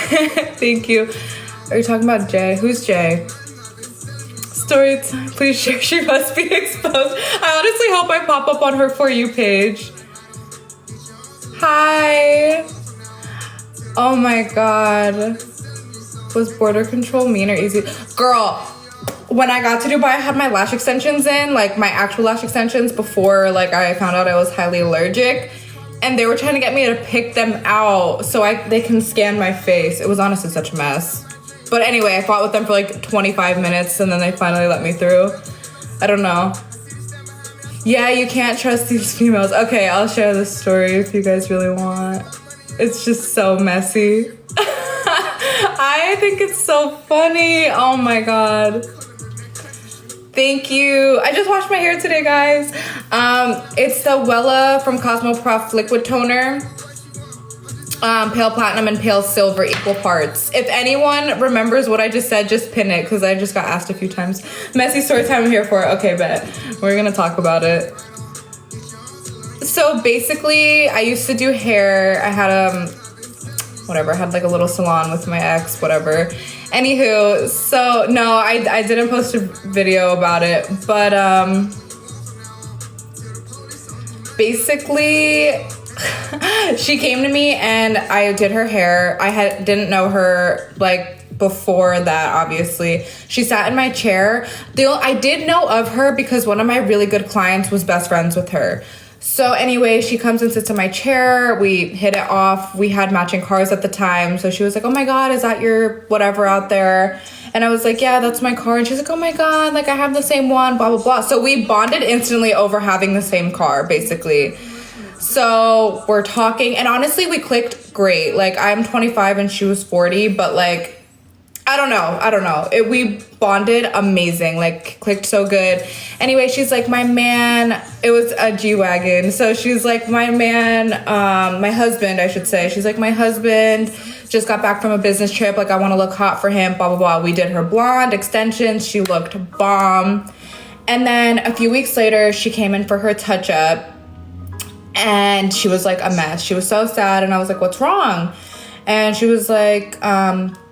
Thank you. Are you talking about Jay? Who's Jay? Story time. Please share. She must be exposed. I honestly hope I pop up on her For You page. Hi. Oh my God. Was border control mean or easy? Girl, when I got to Dubai, I had my lash extensions in, like my actual lash extensions before like I found out I was highly allergic. And they were trying to get me to pick them out so they can scan my face. It was honestly such a mess. But anyway, I fought with them for like 25 minutes and then they finally let me through. I don't know. Yeah, you can't trust these females. Okay, I'll share this story if you guys really want. It's just so messy. I think it's so funny. Oh my God. Thank you. I just washed my hair today, guys. It's the Wella from Cosmoprof liquid toner. Pale platinum and pale silver equal parts. If anyone remembers what I just said, just pin it because I just got asked a few times. Messy story time, I'm here for it. Okay, bet. We're gonna talk about it. So basically, I used to do hair. I had whatever, I had like a little salon with my ex, whatever. Anywho, so no, I didn't post a video about it, but basically she came to me and I did her hair. I didn't know her like before that, obviously. She sat in my chair. I did know of her because one of my really good clients was best friends with her. So anyway, she comes and sits in my chair. We hit it off. We had matching cars at the time. So she was like, oh my God, is that your whatever out there? And I was like, yeah, that's my car. And she's like, oh my God, like I have the same one, blah, blah, blah. So we bonded instantly over having the same car, basically. So we're talking, and honestly, we clicked great. Like I'm 25 and she was 40, but like, I don't know. We bonded amazing, like clicked so good. Anyway, she's like, my man, it was a G-Wagon. So she's like, my man, my husband, I should say. She's like, my husband just got back from a business trip. Like I want to look hot for him, blah, blah, blah. We did her blonde extensions. She looked bomb. And then a few weeks later, she came in for her touch up and she was like a mess. She was so sad. And I was like, what's wrong? And she was like,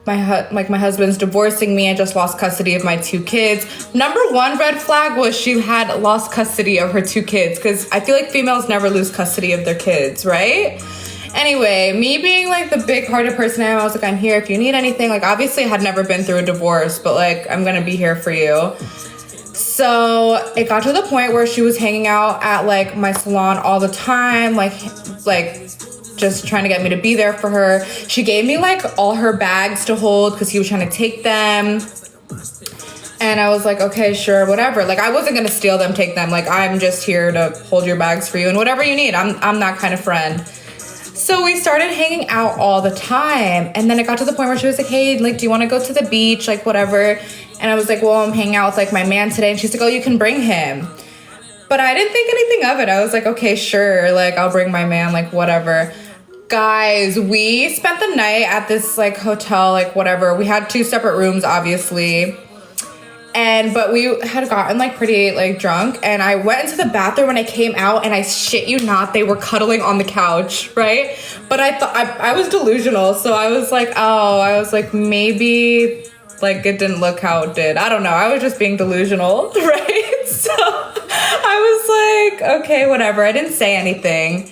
my husband's divorcing me. I just lost custody of my 2 kids. Number one red flag was she had lost custody of her 2 kids because I feel like females never lose custody of their kids, right? Anyway, me being like the big-hearted person I am, I was like, I'm here if you need anything. Like obviously I had never been through a divorce, but like I'm gonna be here for you. So it got to the point where she was hanging out at like my salon all the time, like just trying to get me to be there for her. She gave me like all her bags to hold because he was trying to take them. And I was like, okay, sure, whatever. Like I wasn't gonna steal them, take them. Like I'm just here to hold your bags for you and whatever you need. I'm that kind of friend. So we started hanging out all the time. And then it got to the point where she was like, hey, like, do you want to go to the beach? Like whatever. And I was like, well, I'm hanging out with like my man today. And she's like, oh, you can bring him. But I didn't think anything of it. I was like, okay, sure. Like I'll bring my man, like whatever. Guys, we spent the night at this like hotel, like whatever. We had 2 separate rooms, obviously. But we had gotten like pretty like drunk, and I went into the bathroom and I came out and I shit you not, they were cuddling on the couch, right? But I thought I was delusional. So I was like, maybe like it didn't look how it did. I don't know. I was just being delusional, right? So I was like, okay, whatever. I didn't say anything.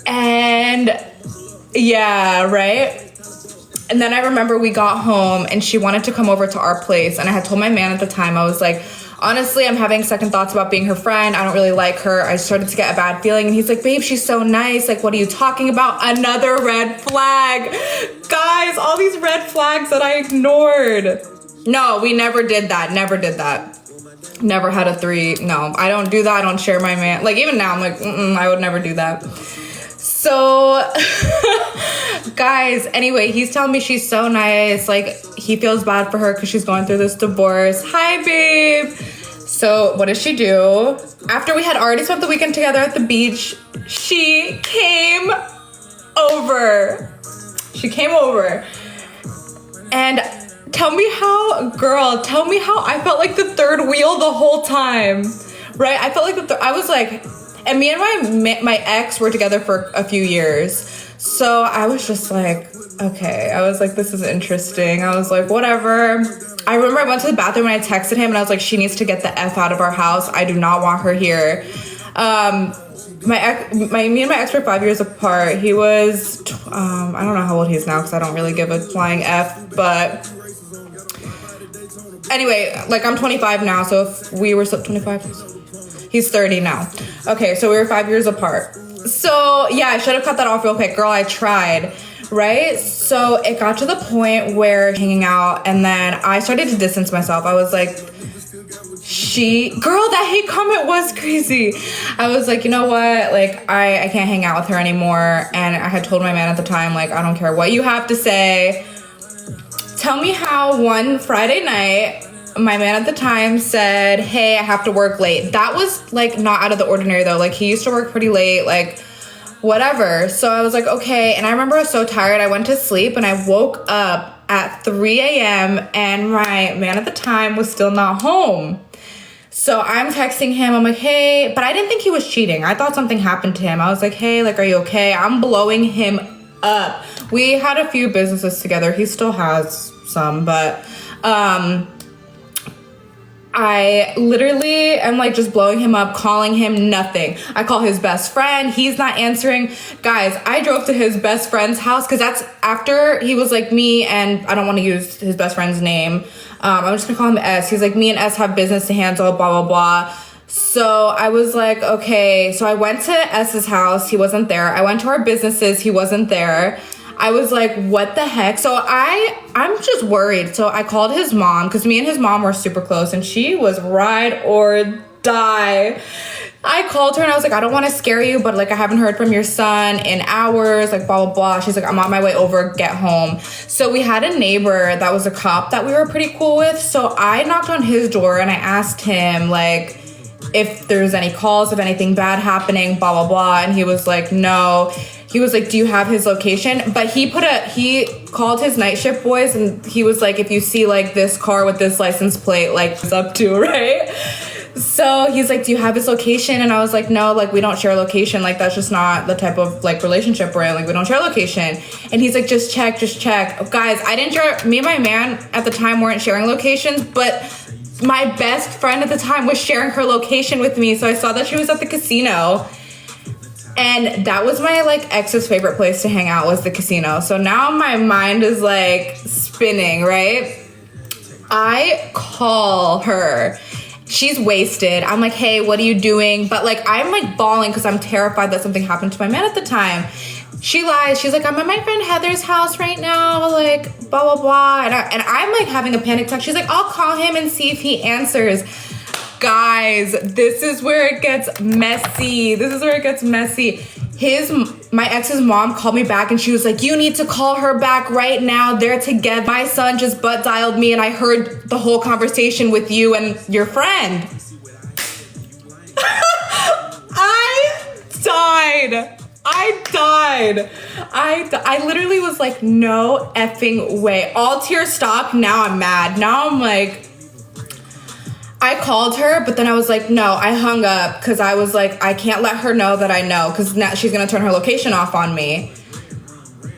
And yeah, right? And then I remember we got home and she wanted to come over to our place. And I had told my man at the time, I was like, honestly, I'm having second thoughts about being her friend. I don't really like her. I started to get a bad feeling. And he's like, babe, she's so nice. Like, what are you talking about? Another red flag. Guys, all these red flags that I ignored. No, we never did that. Never did that. Never had a 3. No, I don't do that. I don't share my man. Like, even now, I'm like, I would never do that. So, guys, anyway, he's telling me she's so nice. Like, he feels bad for her because she's going through this divorce. Hi, babe. So, what does she do? After we had already spent the weekend together at the beach, she came over. And tell me how I felt like the third wheel the whole time, right? I felt like I was like... And me and my ex were together for a few years. So I was just like, okay. I was like, this is interesting. I was like, whatever. I remember I went to the bathroom and I texted him and I was like, she needs to get the F out of our house. I do not want her here. Me and my ex were 5 years apart. He was, I don't know how old he is now because I don't really give a flying F, but anyway, like I'm 25 now, so if we were 25, he's 30 now. Okay, so we were 5 years apart. So yeah, I should have cut that off real quick. Girl, I tried, right? So it got to the point where hanging out, and then I started to distance myself. I was like, that hate comment was crazy. I was like, you know what? Like, I can't hang out with her anymore. And I had told my man at the time, like, I don't care what you have to say. Tell me how one Friday night, my man at the time said, hey, I have to work late. That was, like, not out of the ordinary, though. Like, he used to work pretty late, like, whatever. So I was like, okay. And I remember I was so tired. I went to sleep, and I woke up at 3 a.m., and my man at the time was still not home. So I'm texting him. I'm like, hey, but I didn't think he was cheating. I thought something happened to him. I was like, hey, like, are you okay? I'm blowing him up. We had a few businesses together. He still has some, but I literally am like just blowing him up, calling him nothing. I call his best friend. He's not answering. Guys, I drove to his best friend's house because that's after he was like, me and I don't want to use his best friend's name. I'm just gonna call him S. He's like, me and S have business to handle, blah, blah, blah. So I was like, okay. So I went to S's house. He wasn't there. I went to our businesses. He wasn't there. I was like, what the heck? So I'm just worried. So I called his mom because me and his mom were super close and she was ride or die. I called her and I was like, I don't want to scare you, but like I haven't heard from your son in hours, like blah, blah, blah. She's like, I'm on my way over, get home. So we had a neighbor that was a cop that we were pretty cool with. So I knocked on his door and I asked him like if there's any calls, if anything bad happening, blah, blah, blah. And he was like, no. He was like, do you have his location? But he called his night shift boys and he was like, if you see like this car with this license plate, like it's up to, right? So he's like, do you have his location? And I was like, no, like we don't share location. Like that's just not the type of like relationship we're in. Like we don't share location. And he's like, just check. Guys, I didn't share, me and my man at the time weren't sharing locations, but my best friend at the time was sharing her location with me. So I saw that she was at the casino. And that was my like ex's favorite place to hang out was the casino. So now my mind is like spinning, right? I call her. She's wasted. I'm like, hey, what are you doing? But like, I'm like bawling because I'm terrified that something happened to my man at the time. She lies. She's like, I'm at my friend Heather's house right now. Like, blah, blah, blah. And I'm like having a panic attack. She's like, I'll call him and see if he answers. Guys, this is where it gets messy. My ex's mom called me back and she was like, you need to call her back right now. They're together. My son just butt dialed me and I heard the whole conversation with you and your friend. I literally was like, no effing way. All tears stopped. Now I'm mad. Now I'm like, I called her, but then I was like, no, I hung up because I was like, I can't let her know that I know because now she's going to turn her location off on me.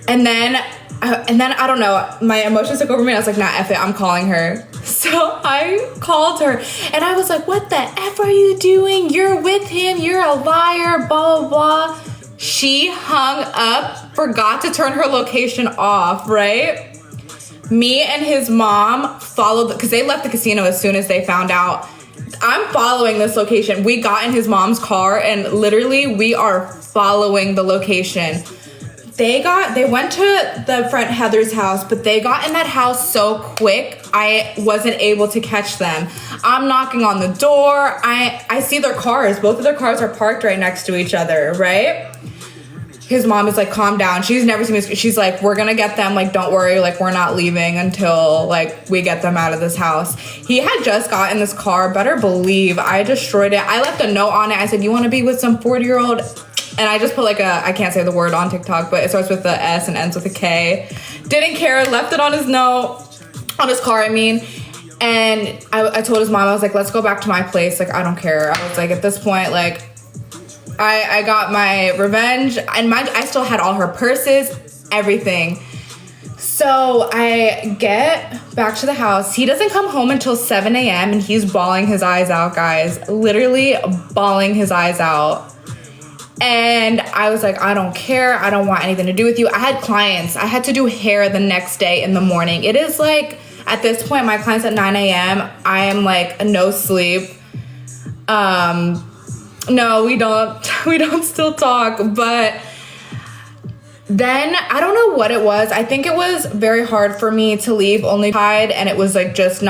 And then I don't know, my emotions took over me and I was like, nah, F it, I'm calling her. So I called her and I was like, what the F are you doing? You're with him, you're a liar, blah, blah, blah. She hung up, forgot to turn her location off, right? Me and his mom followed, because they left the casino as soon as they found out. I'm following this location. We got in his mom's car and literally we are following the location. They went to the friend Heather's house, but they got in that house so quick, I wasn't able to catch them. I'm knocking on the door. I see their cars. Both of their cars are parked right next to each other, right? His mom is like, calm down. She's never seen me. She's like, we're gonna get them. Like, don't worry. Like, we're not leaving until like we get them out of this house. He had just gotten this car. Better believe I destroyed it. I left a note on it. I said, you want to be with some 40-year-old? And I just put like I can't say the word on TikTok, but it starts with the S and ends with a K. Didn't care. Left it on his note, on his car, I mean. And I told his mom, I was like, let's go back to my place. Like, I don't care. I was like, at this point, like, I got my revenge, and I still had all her purses, everything. So I get back to the house. He doesn't come home until 7 a.m. and he's bawling his eyes out, guys. Literally bawling his eyes out. And I was like, I don't care. I don't want anything to do with you. I had clients. I had to do hair the next day in the morning. It is like, at this point, my clients at 9 a.m., I am like no sleep. No, we don't still talk, but then I don't know what it was. I think it was very hard for me to leave only Tide, and it was like just not